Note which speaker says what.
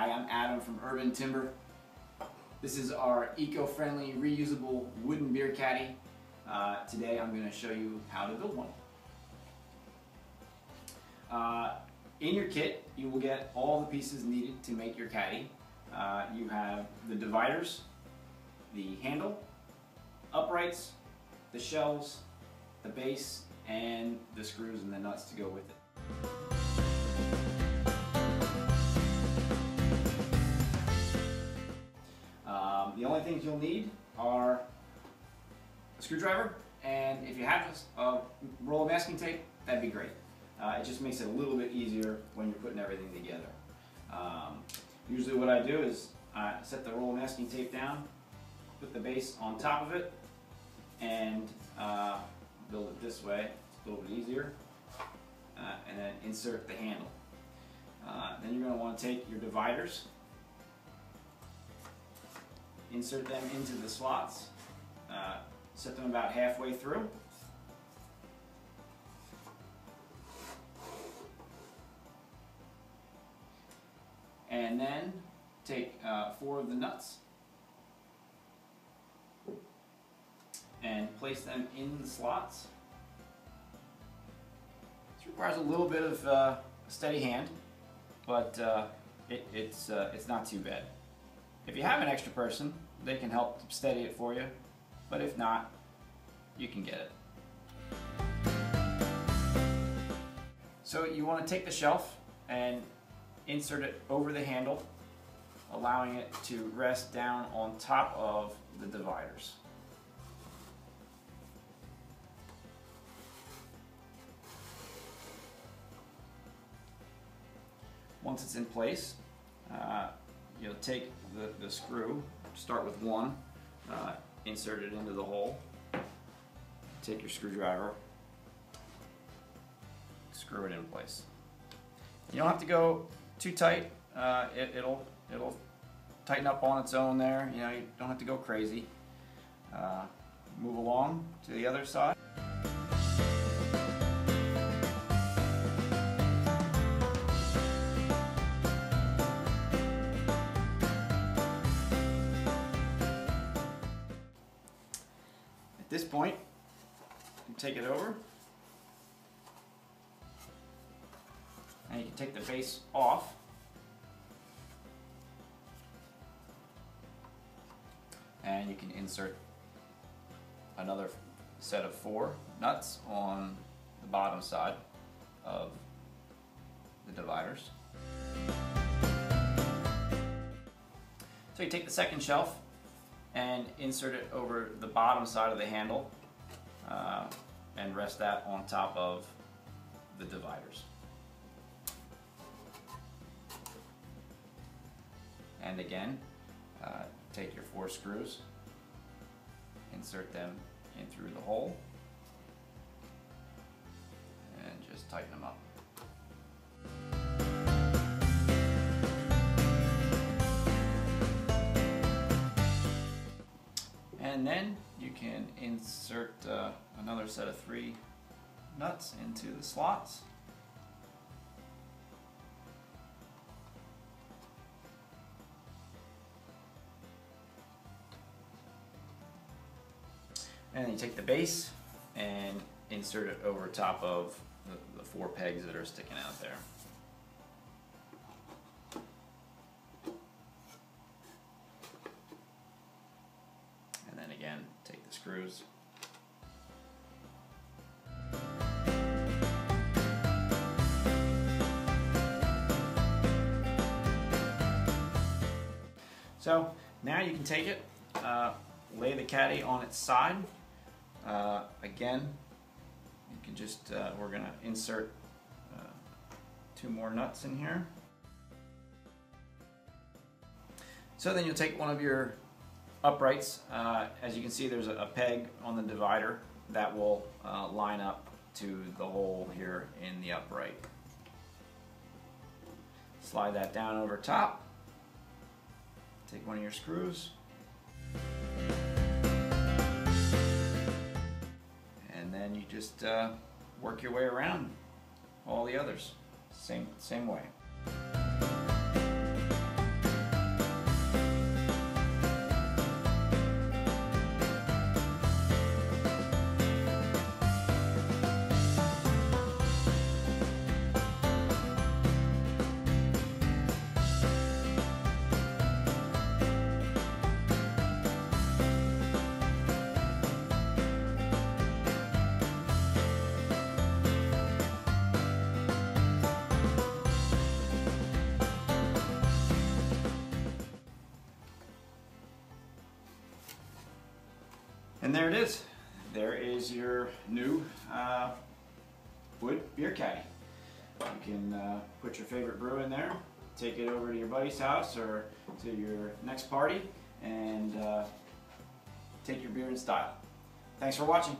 Speaker 1: Hi, I'm Adam from Urban Timber. This is our eco-friendly, reusable wooden beer caddy. Today I'm going to show you how to build one. In your kit, you will get all the pieces needed to make your caddy. You have the dividers, the handle, uprights, the shelves, the base, and the screws and the nuts to go with it. The only things you'll need are a screwdriver, and if you have a roll of masking tape, that'd be great. It just makes it a little bit easier when you're putting everything together. Usually what I do is I set the roll of masking tape down, put the base on top of it, and build it this way. It's a little bit easier. And then insert the handle. Then you're going to want to take your dividers, insert them into the slots, set them about halfway through. And then take 4 of the nuts and place them in the slots. This requires a little bit of a steady hand, but it's not too bad. If you have an extra person, they can help steady it for you, but if not, you can get it. So you want to take the shelf and insert it over the handle, allowing it to rest down on top of the dividers. Once it's in place, you'll take the screw, start with one, insert it into the hole, take your screwdriver, screw it in place. You don't have to go too tight. It'll tighten up on its own there. You know, you don't have to go crazy. Move along to the other side. At this point, you take it over, and you can take the base off, and you can insert another set of 4 nuts on the bottom side of the dividers. So you take the second shelf and insert it over the bottom side of the handle and rest that on top of the dividers. And again, take your 4 screws, insert them in through the hole, and just tighten them up. And then you can insert another set of 3 nuts into the slots. And then you take the base and insert it over top of the 4 pegs that are sticking out there. And then again, take the screws. So now you can take it, lay the caddy on its side. Again, you can just, we're going to insert 2 more nuts in here. So then you'll take one of your uprights. As you can see, there's a peg on the divider that will line up to the hole here in the upright. Slide that down over top. Take one of your screws. And then you just work your way around all the others. Same way. And there it is. There is your new wood beer caddy. You can put your favorite brew in there, take it over to your buddy's house or to your next party, and take your beer in style. Thanks for watching.